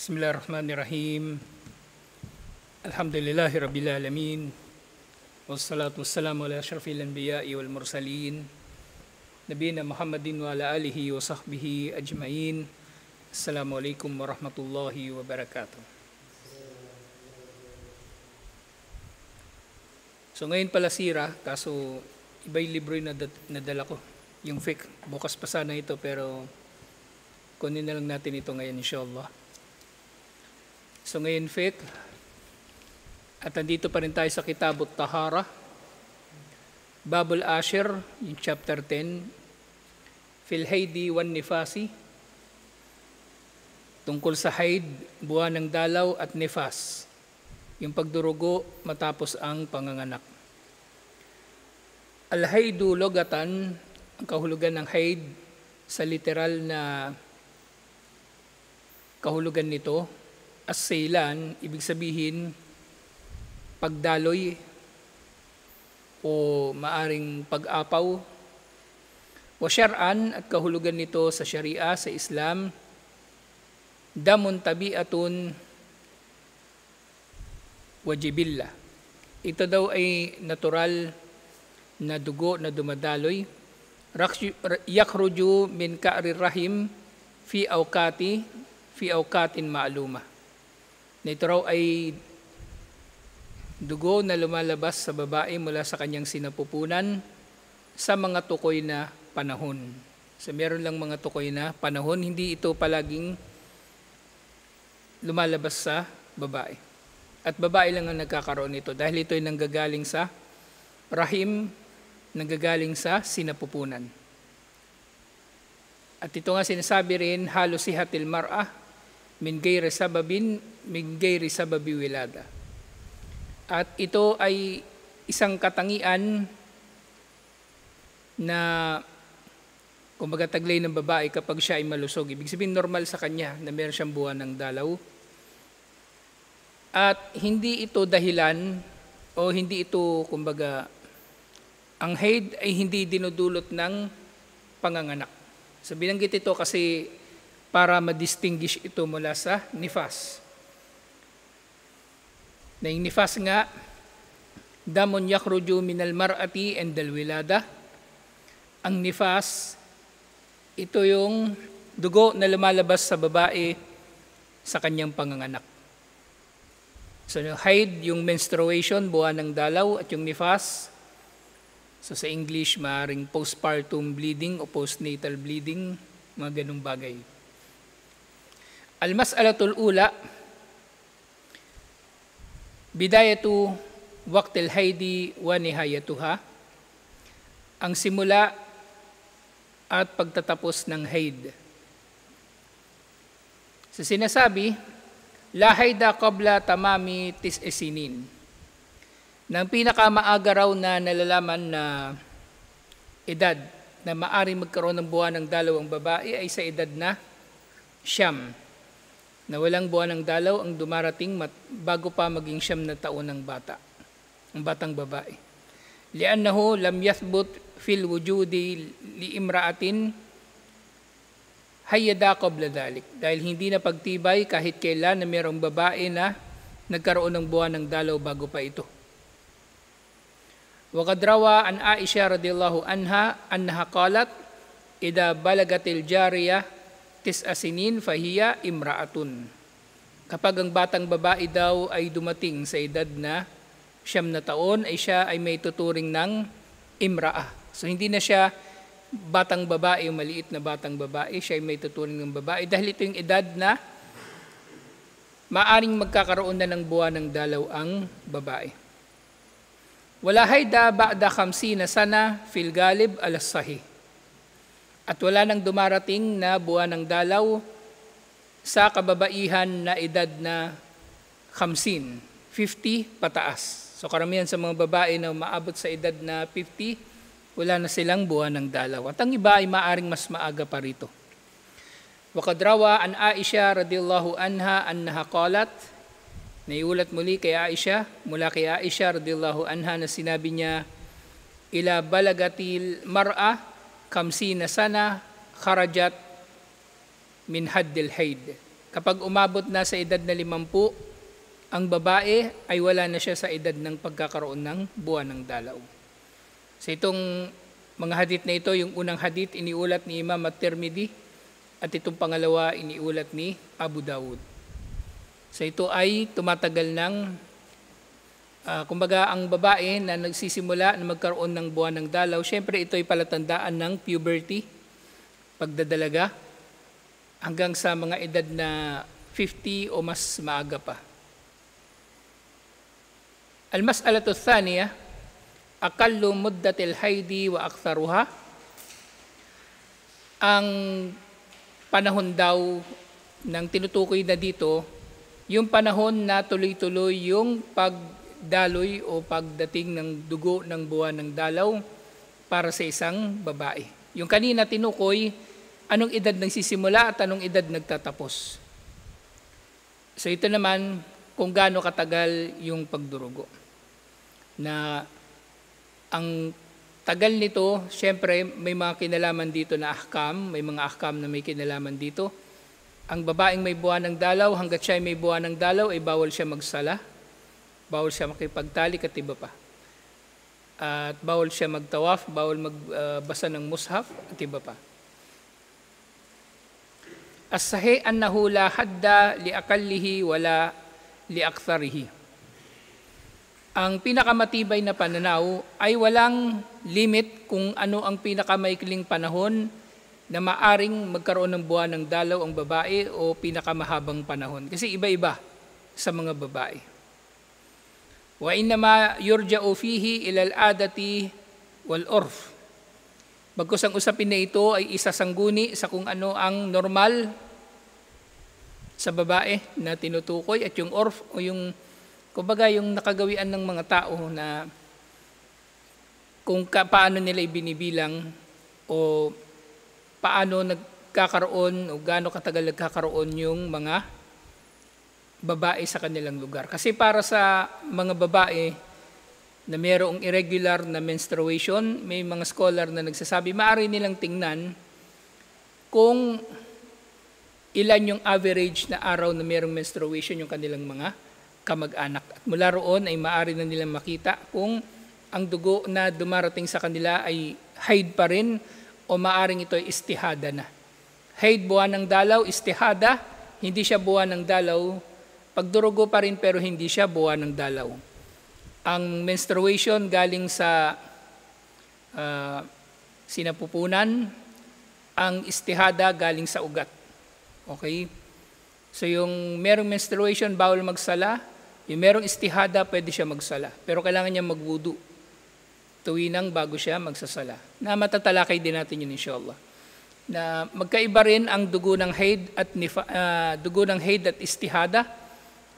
Bismillahirrahmanirrahim. Alhamdulillahi Rabbil Alamin. Wassalatu wassalamu ala asyrafil anbiya'i wal mursalin. Nabiyina Muhammadin wa ala alihi wa sahbihi ajmain. Assalamualaikum warahmatullahi wabarakatuh. So ngayon pala sira, kaso iba'y libro yung nadala ko. Yung fiqh, bukas pa sana ito pero kunin na lang natin ito ngayon inshallah. So ngayon fiqh, at andito pa rin tayo sa Kitabut Tahara, Babul Ashir, yung chapter 10, Fil Haidi wan Nifasi, tungkol sa haid, buwan ng dalaw at nifas, yung pagdurugo matapos ang panganganak. Al-haidu logatan, ang kahulugan ng haid sa literal na kahulugan nito, as-sailan, ibig sabihin pagdaloy o maaring pag-apaw. Wa syar'an, at kahulugan nito sa Sharia, sa Islam, damun tabi'atun wajibillah. Ito daw ay natural na dugo na dumadaloy. Yakhruju min ka'rir rahim fi awqatin ma'luma. Na ito raw ay dugo na lumalabas sa babae mula sa kanyang sinapupunan sa mga tukoy na panahon. So meron lang mga tukoy na panahon, hindi ito palaging lumalabas sa babae. At babae lang ang nagkakaroon nito dahil ito ay nanggagaling sa rahim, nanggagaling sa sinapupunan. At ito nga sinasabi rin, halos sihatil mar'ah min gayri sababi wilada. At ito ay isang katangian na kumbaga taglay ng babae kapag siya ay malusog. Ibig sabihin normal sa kanya na meron siyang buwan ng dalaw. At hindi ito dahilan o hindi ito kumbaga ang haid ay hindi dinudulot ng panganganak. So binanggit ito kasi para ma-distinguish ito mula sa nifas. Na yung nifas nga, damun yakhruju minal mar'ati endal wilada. Ang nifas, ito yung dugo na lumalabas sa babae sa kanyang panganganak. So yung haid, yung menstruation, buwan ng dalaw, at yung nifas, so sa English, maaaring postpartum bleeding o postnatal bleeding, mga ganung bagay. Al-mas'alatul ula, bidayatu waqtil haidi wa nihayatuha, ang simula at pagtatapos ng haid. So sinasabi, la haida qabla tamami tis'isinin, na ang pinakamaaga raw na nalalaman na edad na maaaring magkaroon ng buwan ng dalaw ang babae ay sa edad na siyam, na walang buwan ng dalaw ang dumarating bago pa maging 9 na taon ng bata, ang batang babae. Li'annahu lam yathbut fil wujudi li imra'atin hayyada qabla dhalik, dahil hindi na pagtibay kahit kailan na mayroong babae na nagkaroon ng buwan ng dalaw bago pa ito. Wa qad rawa an Aisha radhiyallahu anha annaha qalat idza balagatil jariyah 9 sinin fahiya imra'atun. Kapag ang batang babae daw ay dumating sa edad na 9 na taon, ay siya ay may tuturing ng imra'ah. So hindi na siya batang babae, yung maliit na batang babae, siya ay may tuturing ng babae dahil ito yung edad na maaring magkakaroon na ng buwan ng dalaw ang babae. Wala hayda ba'da 50 sana fil galib alas sahih. At wala nang dumarating na buwan ng dalaw sa kababaihan na edad na 50 pataas. So karamihan sa mga babae na maabot sa edad na 50, wala na silang buwan ng dalaw. At ang iba ay maaring mas maaga pa rito. Wa qad rawa an Aisha radhiyallahu anha annaha qalat, naiulat muli kay Aisha, mula kay Aisha radhiyallahu anha na sinabi niya, ila balagatil mar'a kamsina sana kharajat min haddil haid. Kapag umabot na sa edad na 50, ang babae ay wala na siya sa edad ng pagkakaroon ng buwan ng dalaw. Sa itong mga hadith na ito, yung unang hadith iniulat ni Imam At-Tirmidhi at itong pangalawa iniulat ni Abu Dawud. So ito ay tumatagal ng, kumbaga ang babae na nagsisimula na magkaroon ng buwan ng dalaw, syempre ito ay palatandaan ng puberty, pagdadalaga, hanggang sa mga edad na 50 o mas maaga pa. Al-mas'alatu thaniya, aqallu muddatil haidi wa aktharuha. Ang panahon daw ng tinutukoy na dito, yung panahon na tuloy-tuloy yung pagdaloy o pagdating ng dugo ng buwan ng dalaw para sa isang babae. Yung kanina tinukoy, anong edad nagsisimula at anong edad nagtatapos. So ito naman, kung gaano katagal yung pagdurugo. Na ang tagal nito, syempre may mga kinalaman dito na ahkam, may mga ahkam na may kinalaman dito. Ang babaeng may buwan ng dalaw, hanggat siya may buwan ng dalaw, ay bawal siya magsala, bawal siya makipagtalik at iba pa. At bawal siya magtawaf, bawal magbasa ng mushaf at iba pa. As-sahih annahu la hadda li aqallihi wala li aktharihi. Ang pinakamatibay na pananaw ay walang limit kung ano ang pinakamaikling panahon na maaring magkaroon ng buwan ng dalaw ang babae o pinakamahabang panahon. Kasi iba-iba sa mga babae. Wa innama yurja'u fihi ilal adati wal urf. Bagkus ang usapin na ito ay isasangguni sa kung ano ang normal sa babae na tinutukoy at yung urf o yung kumbaga yung nakagawian ng mga tao na kung paano nila ibinibilang o paano nagkakaroon o gaano katagal nagkakaroon yung mga babae sa kanilang lugar. Kasi para sa mga babae na mayroong irregular na menstruation, may mga scholar na nagsasabi, maaari nilang tingnan kung ilan yung average na araw na mayroong menstruation yung kanilang mga kamag-anak. At mula roon ay maaari na nilang makita kung ang dugo na dumarating sa kanila ay haid pa rin o maaring ito ay istihada na. Haid, buwan ng dalaw, istihada, hindi siya buwan ng dalaw, pagdurugo pa rin pero hindi siya buwan ng dalaw. Ang menstruation galing sa sinapupunan, ang istihada galing sa ugat. Okay? So yung merong menstruation, bawal magsala. Yung merong istihada, pwede siya magsala. Pero kailangan niya magwudu. Tuwinang bago siya magsasala. Na matatalakay din natin yun inshallah. Na magkaiba rin ang dugo ng haid at istihada.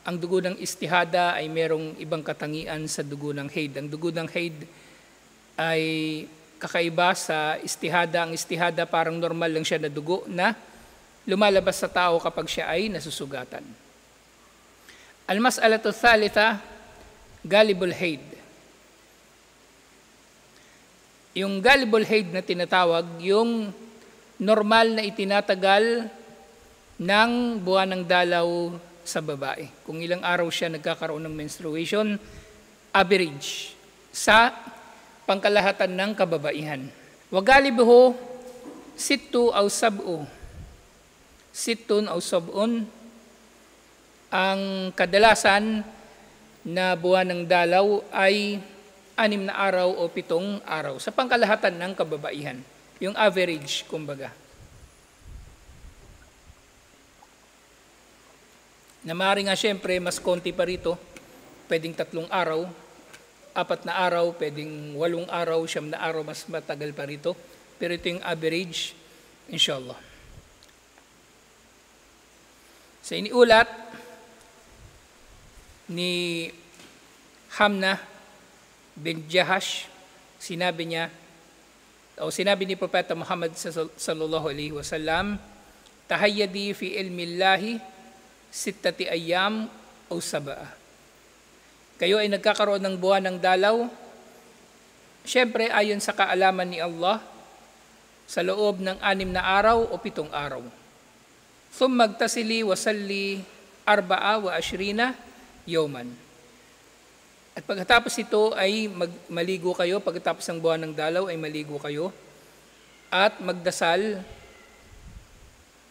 Ang dugo ng istihada ay merong ibang katangian sa dugo ng haid. Ang dugo ng haid ay kakaiba sa istihada. Ang istihada parang normal lang siya na dugo na lumalabas sa tao kapag siya ay nasusugatan. Al-mas'alatu thalitha, galibul haid. Yung galibul haid na tinatawag, yung normal na itinatagal ng buwan ng dalaw sa babae. Kung ilang araw siya nagkakaroon ng menstruation, average sa pangkalahatan ng kababaihan. Wa galibuhu sittu aw sab'u. Sittun aw sab'un. Ang kadalasan na buwan ng dalaw ay 6 na araw o 7 araw sa pangkalahatan ng kababaihan. Yung average, kumbaga. Na maaari nga siyempre, mas konti pa rito, pwedeng 3 araw, 4 na araw, pwedeng 8 araw, 9 na araw, mas matagal pa rito. Pero ito yung average, inshallah. Sa iniulat ni Hamna bin Jahash, sinabi ni Propeta Muhammad sallallahu alaihi wasallam, tahayyadi fi ilmillahi 6 ayyam o 7. Kayo ay nagkakaroon ng buwan ng dalaw, syempre ayon sa kaalaman ni Allah, sa loob ng 6 na araw o 7 araw. ثم اغتسلي وصلي 24 يوما. At pagkatapos ito ay maligo kayo, pagkatapos ng buwan ng dalaw ay maligo kayo at magdasal,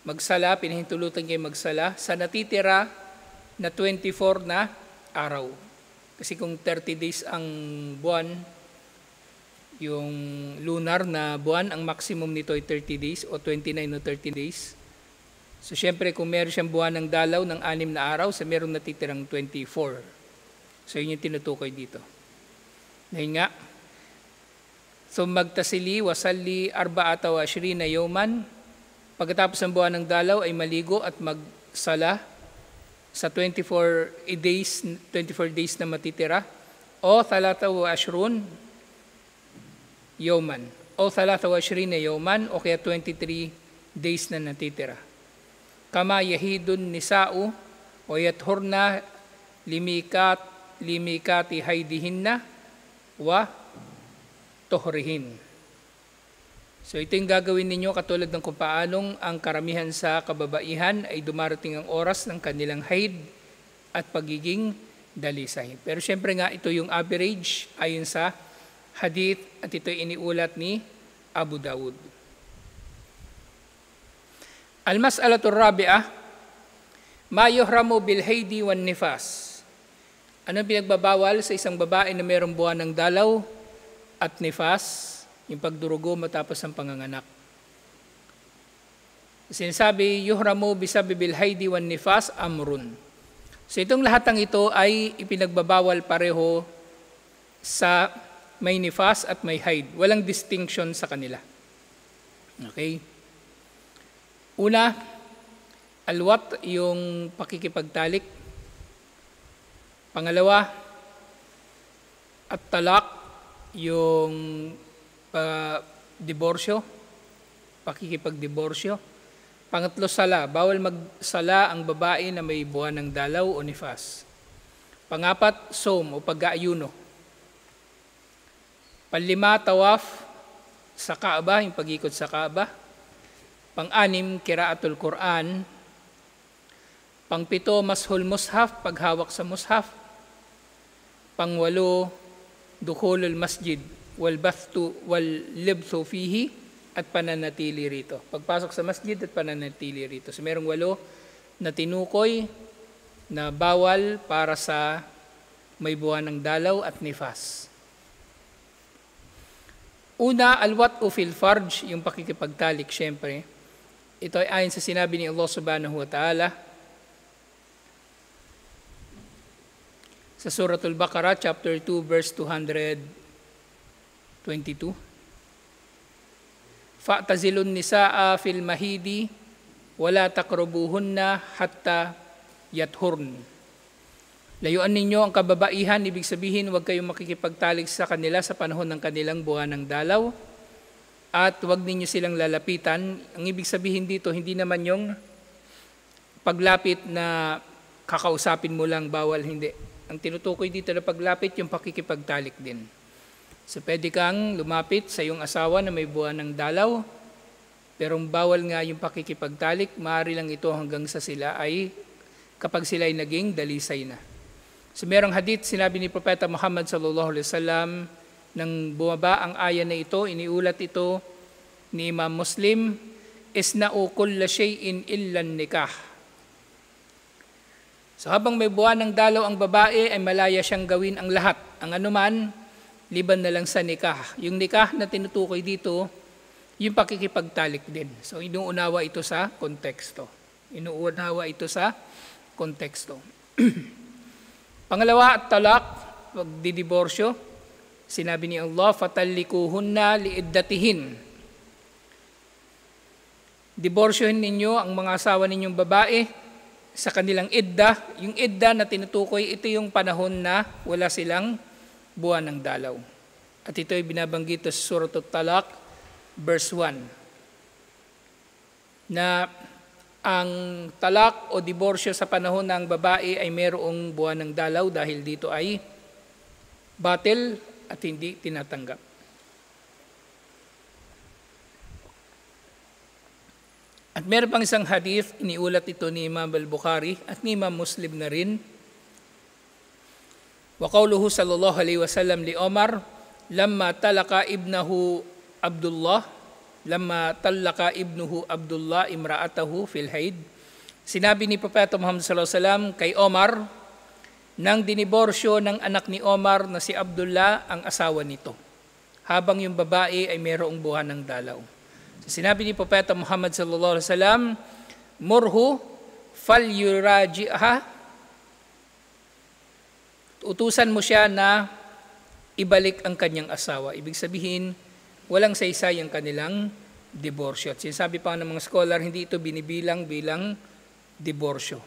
magsala, pinahintulutan kayo magsala sa natitira na 24 na araw. Kasi kung 30 days ang buwan, yung lunar na buwan, ang maximum nito ay 30 days o 29 o 30 days. So syempre kung meron siyang buwan ng dalaw ng 6 na araw, so meron natitirang 24. So yun yung tinutukoy dito. Dahil nga, so magtasili, wasalli, 24 yawman. Pagkatapos ng buwan ng dalaw ay maligo at magsala sa 24 days na matitira. O 23 yawman. O 23 yawman o kaya 23 days na natitira. Kama yahidun nisa'u o yathurna limikati haydihinna wa tuhrihin. So ito yung gagawin ninyo katulad ng kung paanong ang karamihan sa kababaihan ay dumarating ang oras ng kanilang haid at pagiging dalisay. Pero syempre nga ito yung average ayon sa hadith at ito iniulat ni Abu Dawud. Al-mas'alatul rabi'ah, ma yuhramu bil haidi wan nifas. Anong pinagbabawal sa isang babae na mayroong buwan ng dalaw at nifas, yung pagdurugo matapos ang panganganak? Sinasabi, yuhramu bisabibil haidi wan nifas amrun. So itong lahat ng ito ay ipinagbabawal pareho sa may nifas at may haid. Walang distinction sa kanila. Okay? Una, alwat, yung pakikipagtalik. Pangalawa, at talak, yung diborsyo, pakikipagdiborsyo. Pangatlo, sala. Bawal magsala ang babae na may buwan ng dalaw o nifas. Pangapat, som o pag-aayuno. Panlima, tawaf sa Kaaba, yung pag-ikot sa Kaaba. Pang-anim, kiraatul Quran. Pang-pito, mashul mushaf, paghawak sa mushaf. Pang-walo, dukhulul masjid wal libthu fihi, at pananatili rito. Pagpasok sa masjid at pananatili rito. So merong 8 na tinukoy na bawal para sa may buwan ng dalaw at nifas. Una, alwat'u fil farj, yung pakikipagtalik syempre. Ito ay ayon sa sinabi ni Allah subhanahu wa ta'ala sa Suratul Baqarah chapter 2 verse 222. Fa'tazilun nisaa fil mahidi wala taqrabuhunna hatta yathurn. Layuan ninyo ang kababaihan, ibig sabihin huwag kayong makikipagtalik sa kanila sa panahon ng kanilang buwan ng dalaw at huwag ninyo silang lalapitan. Ang ibig sabihin dito, hindi naman yung paglapit na kakausapin mo lang, bawal, hindi. Ang tinutukoy dito na paglapit, yung pakikipagtalik din. So pwede kang lumapit sa iyong asawa na may buwan ng dalaw, pero bawal nga yung pakikipagtalik, maaari lang ito hanggang sa sila ay kapag sila ay naging dalisay na. So merong hadith, sinabi ni Propeta Muhammad sallallahu alaihi wasallam, nang bumaba ang aya na ito, iniulat ito ni Imam Muslim, isna'u kulla shay'in illa nikah. So habang may buwan ng dalaw ang babae, ay malaya siyang gawin ang lahat, ang anuman, liban na lang sa nikah. Yung nikah na tinutukoy dito, yung pakikipagtalik din. So inuunawa ito sa konteksto. Pangalawa, at talak, pagdidiborsyo. Sinabi ni Allah, fatallikuhunna liiddatihin. Diborsyohin ninyo ang mga asawa ninyong babae sa kanilang idda. Yung idda na tinutukoy, ito yung panahon na wala silang buwan ng dalaw. At ito ay binabanggit sa Suratul Talaq, verse 1, na ang talak o diborsyo sa panahon ng babae ay mayroong buwan ng dalaw dahil dito ay batil at hindi tinatanggap. At meron pang isang hadith, iniulat ito ni Imam al-Bukhari at ni Imam Muslim na rin. Wa qawluhu sallallahu alaihi wasallam li Omar, lamma talaka ibnuhu Abdullah imra'atahu fil haid. Sinabi ni Propeta Muhammad sallallahu alaihi wasallam kay Omar, nang diniborsyo ng anak ni Omar na si Abdullah ang asawa nito, habang yung babae ay mayroong buwan ng dalaw. So, sinabi ni Propeta Muhammad sallallahu alaihi wasallam, murhu falyuraji'ha, utusan mo siya na ibalik ang kanyang asawa. Ibig sabihin, walang saysay ang kanilang diborsyo. At sinasabi pa ng mga scholar, hindi ito binibilang bilang diborsyo.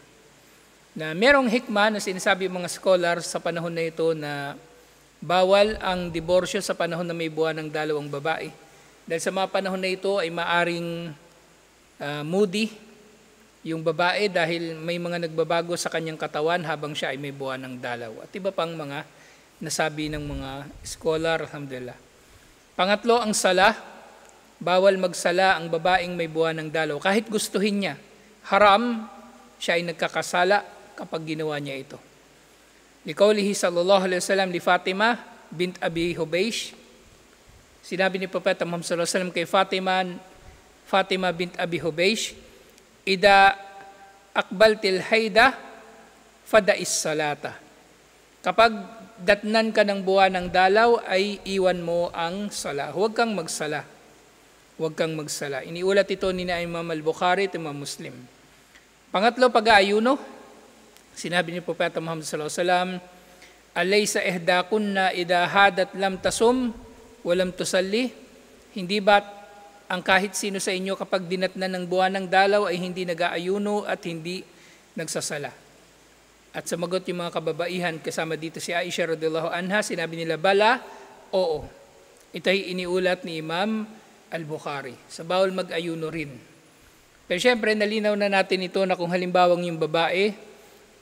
Na merong hikmah na sinasabi ng mga scholar sa panahon na ito na bawal ang diborsyo sa panahon na may buwan ng dalawang babae. Dahil sa mga panahon na ito ay maaring moody yung babae dahil may mga nagbabago sa kanyang katawan habang siya ay may buwan ng dalaw. At iba pang mga nasabi ng mga scholar, alhamdulillah. Pangatlo, ang sala. Bawal magsala ang babaeng may buwan ng dalaw. Kahit gustuhin niya, haram, siya ay nagkakasala kapag ginawa niya ito. Liqaulihi sallallahu alaihi wasallam li Fatima bint Abi Hubaysh. Sinabi ni Propeta Muhammad sallallahu alaihi wasallam kay Fatima bint Abi Hubaysh, ida akbaltil haida fada'is salata. Kapag datnan ka ng buwan ng dalaw, ay iwan mo ang sala. Huwag kang magsala. Huwag kang magsala. Iniulat ito ni Imam al-Bukhari at Imam Muslim. Pangatlo, pag-aayuno. Sinabi ni Propeta Muhammad sallallahu alaihi wasallam, alaysa ihdakunna idha hadat lam tasum wa lam tusalli? Hindi ba ang kahit sino sa inyo kapag dinatnan ng buwan ng dalaw ay hindi nag-aayuno at hindi nagsasala? At sumagot yung mga kababaihan, kasama dito si Aisha radhiyallahu anha, sinabi nila, bala, oo. Ito ay iniulat ni Imam al-Bukhari. Sa bawal mag-ayuno rin. Pero syempre, nalinaw na natin ito na kung halimbawang yung babae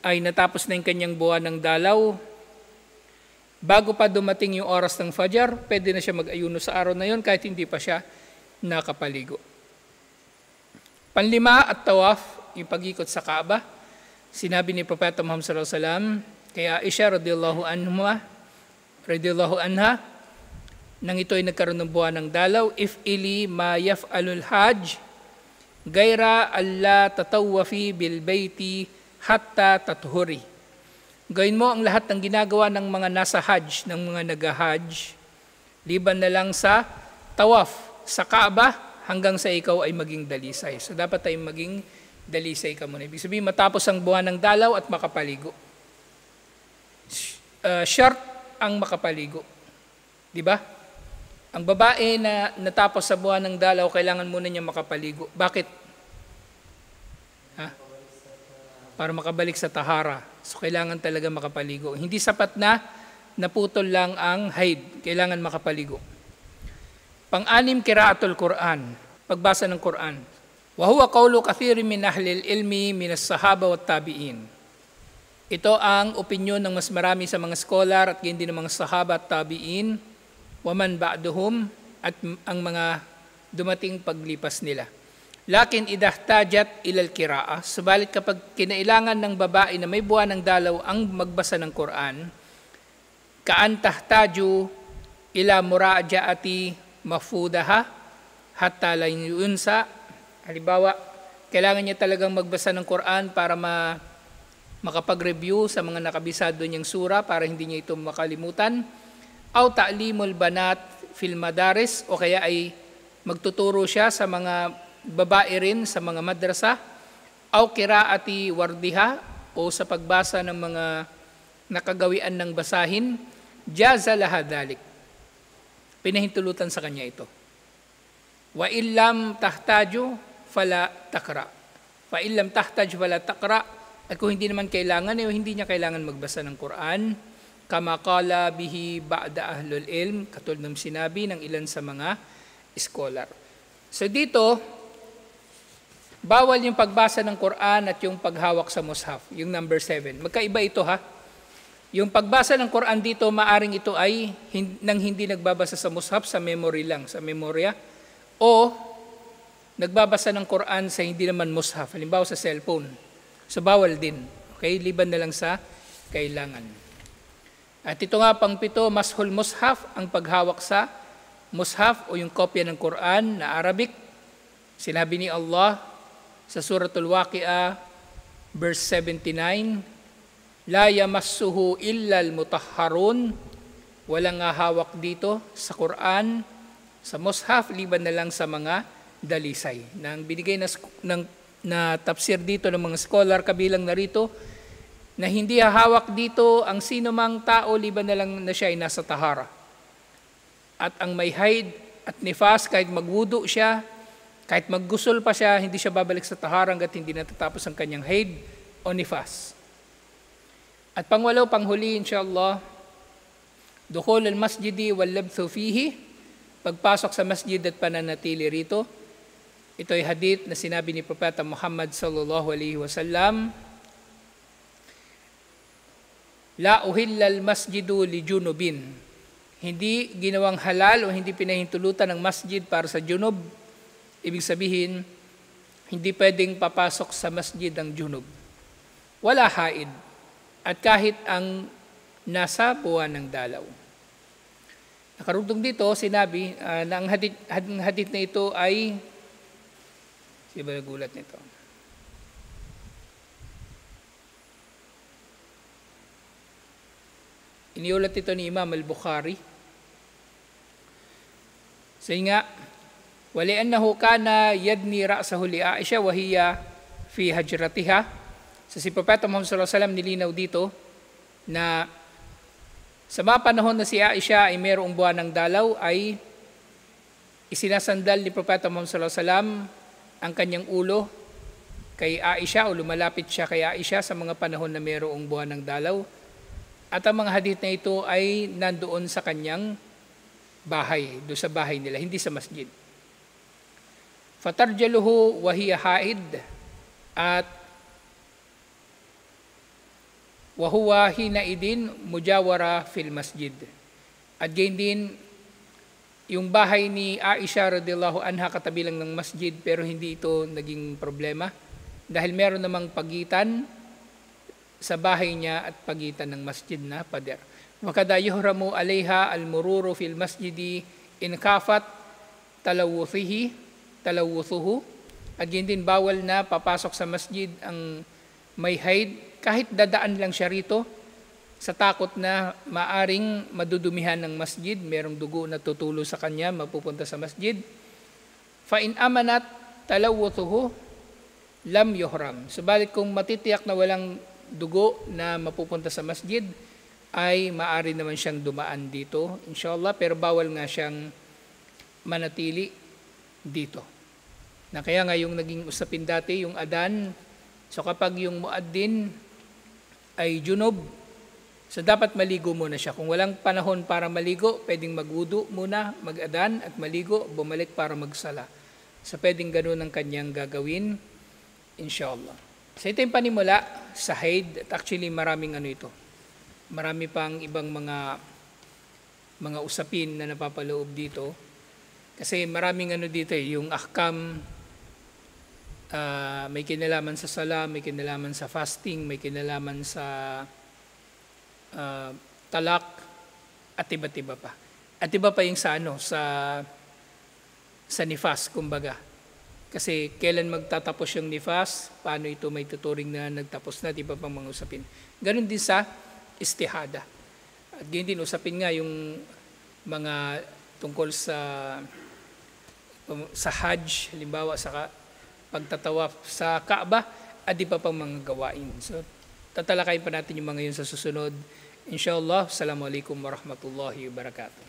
ay natapos na yung kanyang buwan ng dalaw, bago pa dumating yung oras ng Fajr, pwede na siya mag-ayuno sa araw na yun kahit hindi pa siya nakapaligo. Panlima, at tawaf, yung pag-ikot sa Kaaba. Sinabi ni Propeta Muhammad sallallahu alaihi wasallam kay Aisha radhiyallahu anha, nang ito ay nagkaroon ng buwan ng dalaw, if ili ma yaf'alul hajj gaira alla tatawafi bil baiti hatta tatuhuri. Gawin mo ang lahat ng ginagawa ng mga nasa hajj, ng mga nag-hajj, liban na lang sa tawaf sa Kaaba hanggang sa ikaw ay maging dalisay. So dapat ay maging dalisay ka muna. Ibig sabihin, matapos ang buwan ng dalaw at makapaligo. Short ang makapaligo. Di ba? Ang babae na natapos sa buwan ng dalaw, kailangan muna niya makapaligo. Bakit? Para makabalik sa tahara. So, kailangan talaga makapaligo. Hindi sapat na naputol lang ang haid. Kailangan makapaligo. Pang-anim, qiraatul Quran. Pagbasa ng Quran. Wa huwa qawlu kathirin min ahlil ilmi min as-sahaba wat tabi'in. Ito ang opinyon ng mas marami sa mga scholar at hindi ng mga sahaba at tabi'in, wa man ba'duhum, at ang mga dumating paglipas nila. Lakin idahtajat ilal qiraah, subalit kapag kinailangan ng babae na may buwan ng dalaw ang magbasa ng Quran, kaan tahtaju ila muraajaati mafudaha hatta la yunsa. Halimbawa, kailangan niya talagang magbasa ng Quran para makapag-review sa mga nakabisado niyang sura para hindi niya ito makalimutan. Aw ta'limul banat fil madaris, o kaya ay magtuturo siya sa mga babae rin sa mga madrasa. Aw qiraati wardiha, o sa pagbasa ng mga nakagawian ng basahin. Jaza laha dhalik. Pinahintulutan sa kanya ito. Wa illam tahtaju fala takra. Fa illam tahtaj fala takra. At kung hindi naman kailangan, hindi niya kailangan magbasa ng Quran. Kama qala bihi ba'da ahlul ilm, katulad ng sinabi ng ilan sa mga scholar. So dito, bawal yung pagbasa ng Quran at yung paghawak sa mushaf, yung number 7. Magkaiba ito ha. Yung pagbasa ng Quran dito, maaring ito ay nang hindi nagbabasa sa mushaf, sa memory lang, sa memorya, o nagbabasa ng Quran sa hindi naman mushaf, halimbawa sa cellphone. So bawal din. Okay, liban na lang sa kailangan. At ito nga pang 7, mashul mushaf, ang paghawak sa mushaf o yung kopya ng Quran na Arabic. Sinabi ni Allah sa Suratul Waqi'ah, verse 79, la yamassuhu illa al-mutahharun, walang hawak dito sa Quran, sa mushaf, liban na lang sa mga dalisay. Nang binigay na tafsir dito ng mga scholar, kabilang narito, na hindi hahawak dito ang sino mang tao, liban na lang na siya ay nasa tahara. At ang may haid at nifas, kahit magwudu siya, kahit maggusul pa siya, hindi siya babalik sa tahara hanggat hindi natatapos ang kanyang haid o nifas. At pangwalo, panghuli, insyaAllah, dukhul al-masjidi wal-labthu fihi, pagpasok sa masjid at pananatili rito. Ito ay hadith na sinabi ni Propeta Muhammad sallallahu alaihi wasallam, la uhilla al-masjidu li junubin. Hindi ginawang halal o hindi pinahintulutan ng masjid para sa junub. Ibig sabihin, hindi pwedeng papasok sa masjid ang junub. Wala haid. At kahit ang nasa buwan ng dalaw. Nakarugtong dito, sinabi na ang hadith na ito ay, sino ba nagulat nito? Iniulat ito ni Imam al-Bukhari. Sabi nga, wali'annahu kana yadni ra'sahu li Aisha wa hiya fi hajratiha. So si Propeta Muhammad sallallahu alaihi wasallam nilinaw dito na sa mga panahon na si Aisha ay mayroong buwan ng dalaw, ay isinasandal ni Propeta Muhammad sallallahu alaihi wasallam ang kanyang ulo kay Aisha o lumalapit siya kay Aisha sa mga panahon na mayroong buwan ng dalaw. At ang mga hadith na ito ay nandoon sa kanyang bahay, doon sa bahay nila, hindi sa masjid. Fatarjaluhu wa hiya haid, at wa huwa hinaidin mujawara fil masjid. At gayon din, yung bahay ni Aisha radhiyallahu anha katabi lang ng masjid, pero hindi ito naging problema dahil meron namang pagitan sa bahay niya at pagitan ng masjid na pader. Wakada yuhramu alayha al-mururu fil masjidi in kafat talawuthuhu. At yun din, bawal na papasok sa masjid ang may haid, kahit dadaan lang siya rito, sa takot na maaring madudumihan ng masjid, merong dugo na tutulo sa kanya, mapupunta sa masjid. Fa in amanat talawuthuhu lam yuhram. Subalit kung matitiyak na walang dugo na mapupunta sa masjid, ay maaari naman siyang dumaan dito, inshallah, pero bawal nga siyang manatili dito. Na kaya nga yung naging usapin dati, yung adan, so kapag yung muaddin ay junub, so dapat maligo muna siya. Kung walang panahon para maligo, pwedeng magwudu muna, mag-adan at maligo, bumalik para magsala. So pwedeng ganun ang kanyang gagawin, inshallah. So ito yung panimula sa haid, at actually maraming ito. Marami pang ibang mga usapin na napapaloob dito. Kasi maraming dito yung ahkam, may kinalaman sa sala, may kinalaman sa fasting, may kinalaman sa talak, at iba't iba pa. At iba pa yung sa nifas, kumbaga. Kasi kailan magtatapos yung nifas, paano ito may tuturing na nagtapos na, iba pang mga usapin. Ganon din sa istihada. At ganyan din usapin nga yung mga tungkol sa Hajj, halimbawa sa pagtatawaf sa Kaaba, at iba pang mga gawain. So tatalakayin pa natin yung mga yun sa susunod. Inshallah, assalamualaikum warahmatullahi wabarakatuh.